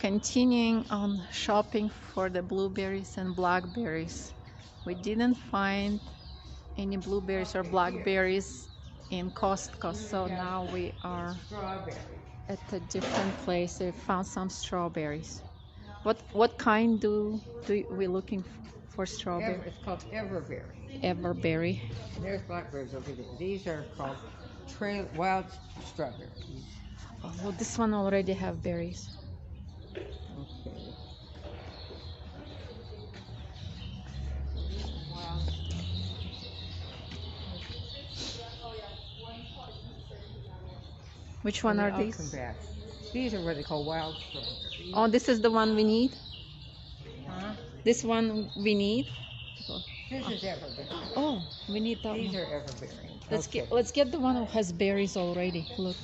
Continuing on shopping for the blueberries and blackberries. We didn't find any blueberries or blackberries in Costco, so now we are at a different place. We found some strawberries. What kind do we looking for strawberry? It's called everberry. Everberry. There's blackberries over there. These are called wild strawberries. Oh, well, this one already have berries. Okay. Which one are these? These are what they call wild strawberries. Oh, this is the one we need? Huh? This one we need? This is everberry. Oh, we need that These one. are everberry. Let's get the one who has berries already. Look.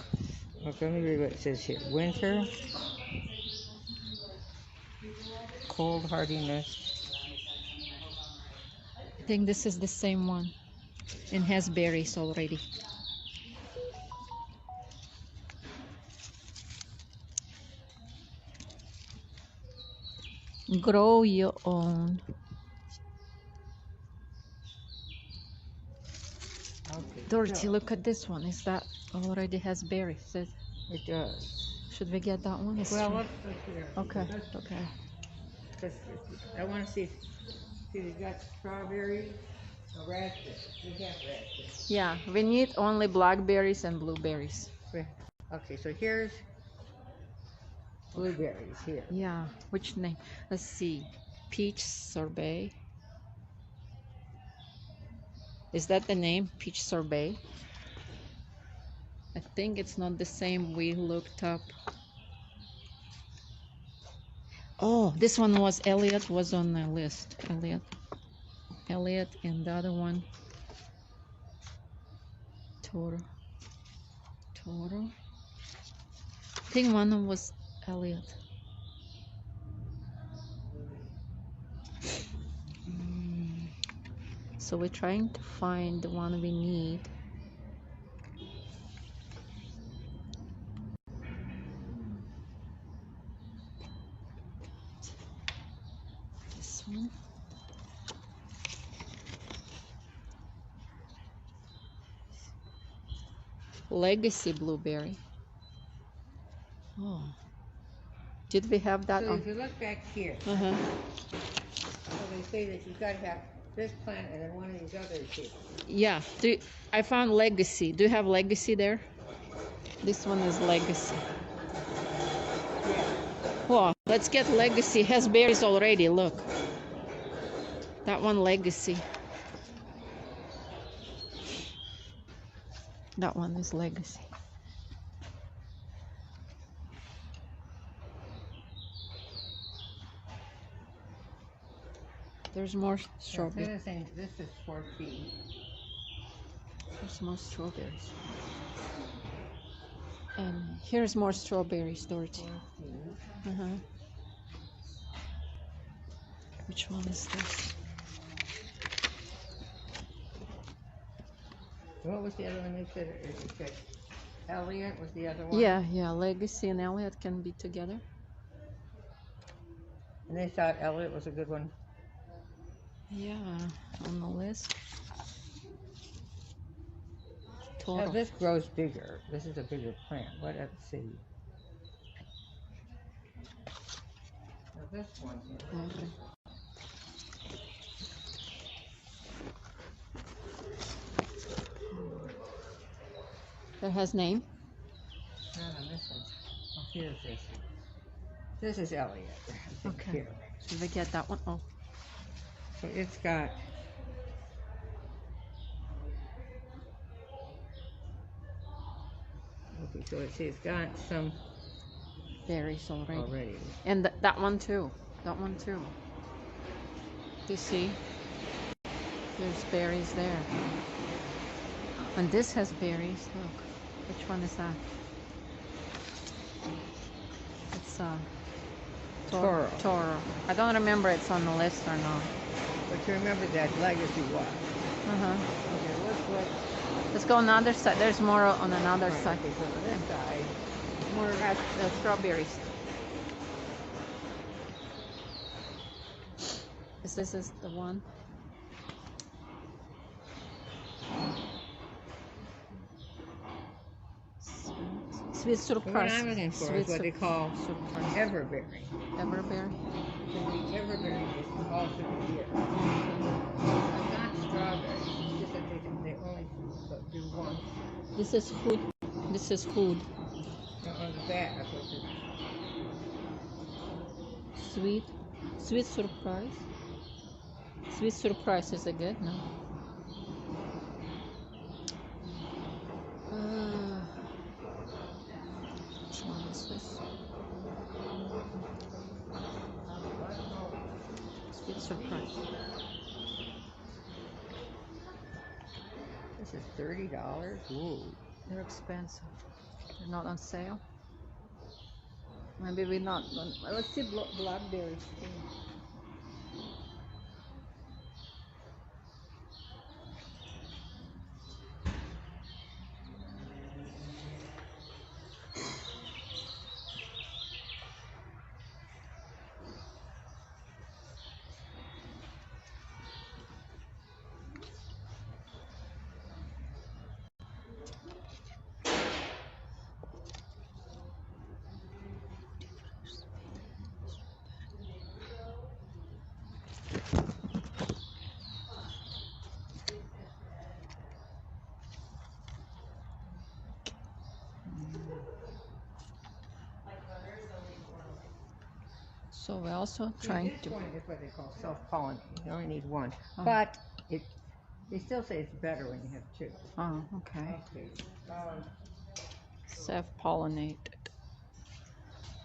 Okay, let me read what it says here. Winter, cold hardiness. I think this is the same one and has berries already. Grow your own. Okay. Dorothy, look at this one. Is that already has berries? It does. Should we get that one? Well, let's look here. Okay. Okay. I want to see we got strawberries or raspberries. We have raspberries. Yeah, we need only blackberries and blueberries. Okay, so here's blueberries here. Yeah, which name? Let's see. Peach sorbet. Is that the name? Peach sorbet? I think it's not the same we looked up. Oh, this one was Elliot was on the list. Elliot and the other one Toro. I think one of them was Elliot. So we're trying to find the one we need. This one. Legacy blueberry. Oh, did we have that? So if you look back here, so they say that you've got to have this plant and then one of these others here. Yeah. I found legacy. Do you have legacy there? This one is legacy. Yeah. Oh, let's get legacy. It has berries already. Look. That one legacy. That one is legacy. There's more strawberries. This is 4 feet. There's more strawberries. And here's more strawberries, Dorothy. Which one is this? What was the other one they said? Elliot was the other one? Yeah, Legacy and Elliot can be together. And they thought Elliot was a good one? Yeah, on the list. Now this grows bigger. This is a bigger plant. Let's see. Now this one here. That has name? No, this one. Oh, here's this. This is Elliot. Okay. Here. Should we get that one? Oh. So it's got. Okay, so it's got some berries already. And that one too. That one too. Do you see? There's berries there. And this has berries. Look. Which one is that? It's Toro. I don't remember it's on the list or not. But you remember that legacy was. Okay, let's go on the other side. There's more on another side. Okay, so on this side, more strawberries. This is the one. Sweet The one surprise. I'm looking for Sweet is what they call surprise. everberry. Everberry. So the everberry is all through the year. It's not strawberry. It's just that they only do one. This is food. This is food. On the back, I put the Sweet surprise. Sweet surprise, is it good? No. Which one is this? Sweet surprise. This is $30. Whoa. They're expensive. They're not on sale. Maybe we're not. Let's see blackberries too. So we're also trying This to. one is what they call self-pollinating. You only need one, Oh. but they still say it's better when you have two. Oh, okay. Okay. Self-pollinated.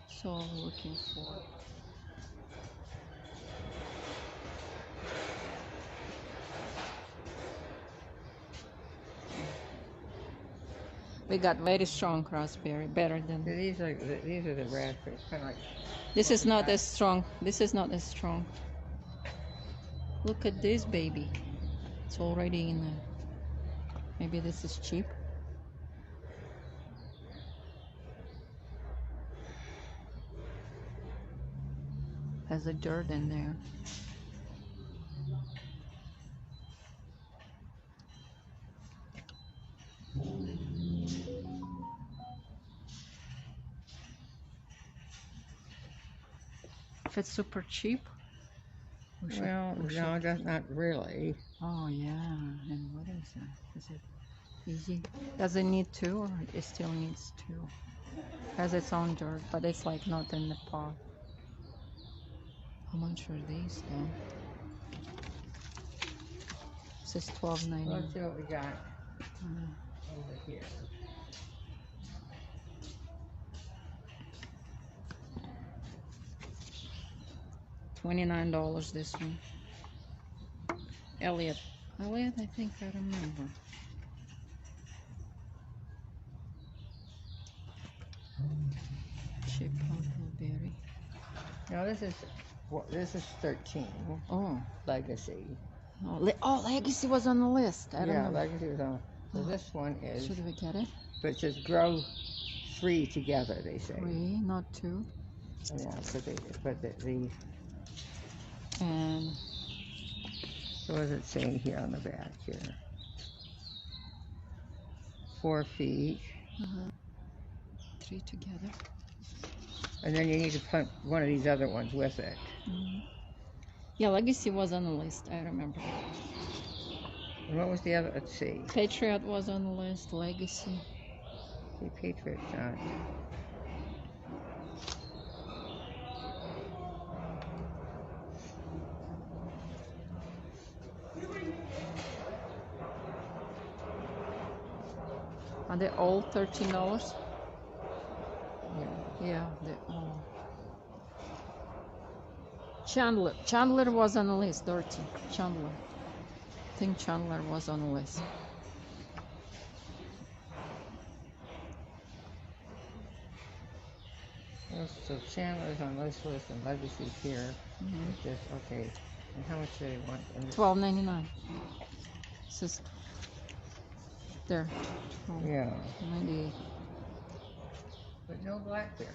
So I'm looking for. We got very strong raspberry, better than. These are the raspberries, kind of like. This is not as strong. This is not as strong. Look at this baby. It's already in there. Maybe this is cheap. Has a dirt in there. If it's super cheap. Well, no, that's not really. Oh yeah. And what is that? Is it easy? Does it need two, or it still needs two? Has its own dirt, but it's like not in the pot. How much are these then? This is $12.99. Let's see what we got over here. $29 this one. Elliot, I think I remember. Chip blueberry. No, this is 13. Oh, Legacy. Oh, Legacy was on the list. I don't know. Legacy was on. So this one is. Should we get it? But it says grow 3 together. They say. 3, not 2. Yeah, but the. And So what does it say here on the back here? 4 feet. 3 together. And then you need to put one of these other ones with it. Yeah, Legacy was on the list. I remember. And what was the other? Let's see. Patriot was on the list. Legacy. See, Patriot's not. Are they all $13? Yeah. Yeah, they're all. Chandler was on the list. Dorothy. Chandler. I think Chandler was on the list. So Chandler's on this list and Legacy's here. Just okay. And how much do they want? $12.99. This is there. Yeah. 98. But no blackberry.